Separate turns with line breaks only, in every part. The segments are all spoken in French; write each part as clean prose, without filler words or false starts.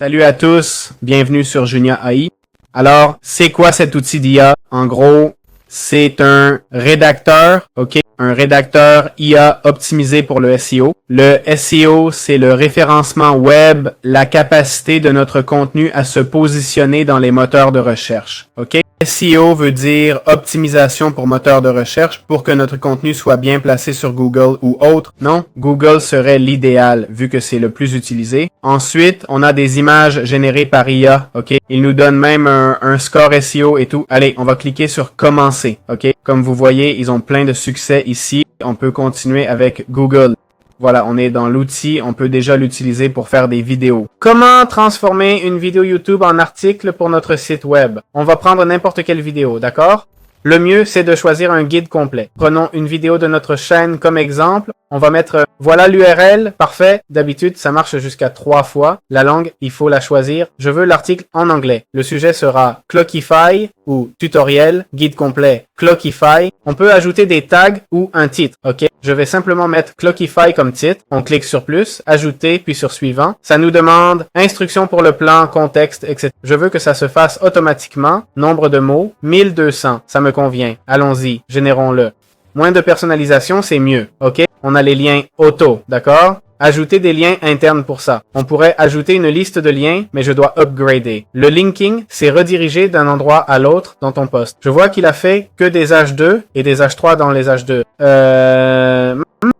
Salut à tous, bienvenue sur Junia AI. Alors, c'est quoi cet outil d'IA? En gros, c'est un rédacteur, ok? Un rédacteur IA optimisé pour le SEO. Le SEO, c'est le référencement web, la capacité de notre contenu à se positionner dans les moteurs de recherche, ok? SEO veut dire optimisation pour moteur de recherche pour que notre contenu soit bien placé sur Google ou autre. Non, Google serait l'idéal vu que c'est le plus utilisé. Ensuite, on a des images générées par IA, ok? Il nous donne même un score SEO et tout. Allez, on va cliquer sur commencer, ok? Comme vous voyez, ils ont plein de succès ici. On peut continuer avec Google. Voilà, on est dans l'outil, on peut déjà l'utiliser pour faire des vidéos. Comment transformer une vidéo YouTube en article pour notre site web? On va prendre n'importe quelle vidéo, d'accord? Le mieux, c'est de choisir un guide complet. Prenons une vidéo de notre chaîne comme exemple. On va mettre, voilà l'URL, parfait. D'habitude, ça marche jusqu'à 3 fois. La langue, il faut la choisir. Je veux l'article en anglais. Le sujet sera Clockify ou tutoriel, guide complet, Clockify. On peut ajouter des tags ou un titre, ok? Je vais simplement mettre Clockify comme titre. On clique sur plus, ajouter, puis sur suivant. Ça nous demande instructions pour le plan, contexte, etc. Je veux que ça se fasse automatiquement. Nombre de mots, 1200. Ça me convient. Allons-y, générons-le. Moins de personnalisation, c'est mieux, ok? On a les liens auto, d'accord? Ajouter des liens internes pour ça. On pourrait ajouter une liste de liens, mais je dois upgrader. Le linking, c'est rediriger d'un endroit à l'autre dans ton post. Je vois qu'il a fait que des H2 et des H3 dans les H2.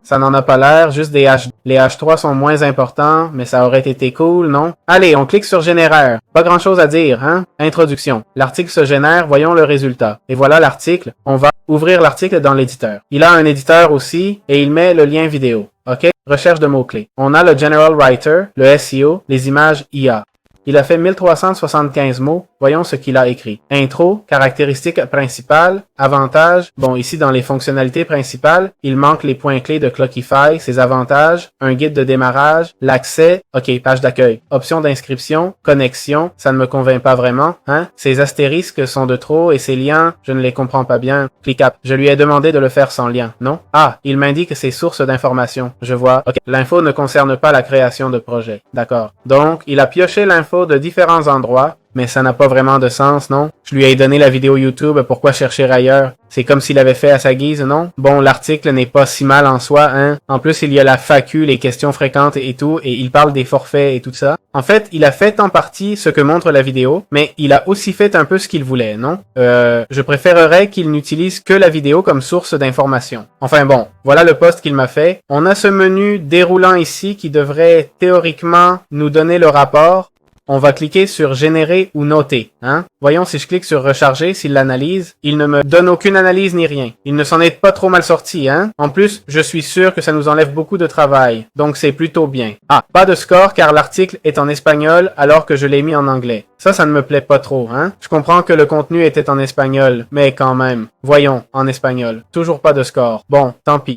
Ça n'en a pas l'air, juste des H2. Les H3 sont moins importants, mais ça aurait été cool, non? Allez, on clique sur généraire. Pas grand chose à dire, hein? Introduction. L'article se génère, voyons le résultat. Et voilà l'article. On va ouvrir l'article dans l'éditeur. Il a un éditeur aussi, et il met le lien vidéo. OK? Recherche de mots-clés. On a le General Writer, le SEO, les images IA. Il a fait 1375 mots. Voyons ce qu'il a écrit. Intro, caractéristiques principales, avantages. Bon, ici dans les fonctionnalités principales, il manque les points clés de Clockify, ses avantages, un guide de démarrage, l'accès, ok, page d'accueil, option d'inscription, connexion, ça ne me convainc pas vraiment, hein. Ces astérisques sont de trop et ces liens, je ne les comprends pas bien. ClickUp, je lui ai demandé de le faire sans lien, non? Ah, il m'indique ses sources d'informations. Je vois, ok, l'info ne concerne pas la création de projet. D'accord. Donc, il a pioché l'info de différents endroits, mais ça n'a pas vraiment de sens, non? Je lui ai donné la vidéo YouTube, pourquoi chercher ailleurs? C'est comme s'il avait fait à sa guise, non? Bon, l'article n'est pas si mal en soi, hein? En plus, il y a la FAQ, les questions fréquentes et tout, et il parle des forfaits et tout ça. En fait, il a fait en partie ce que montre la vidéo, mais il a aussi fait un peu ce qu'il voulait, non? Je préférerais qu'il n'utilise que la vidéo comme source d'information. Enfin bon, voilà le post qu'il m'a fait. On a ce menu déroulant ici qui devrait théoriquement nous donner le rapport. On va cliquer sur générer ou noter, hein? Voyons si je clique sur recharger, s'il l'analyse. Il ne me donne aucune analyse ni rien. Il ne s'en est pas trop mal sorti, hein? En plus, je suis sûr que ça nous enlève beaucoup de travail. Donc c'est plutôt bien. Ah, pas de score car l'article est en espagnol alors que je l'ai mis en anglais. Ça ne me plaît pas trop, hein? Je comprends que le contenu était en espagnol, mais quand même. Voyons, en espagnol. Toujours pas de score. Bon, tant pis.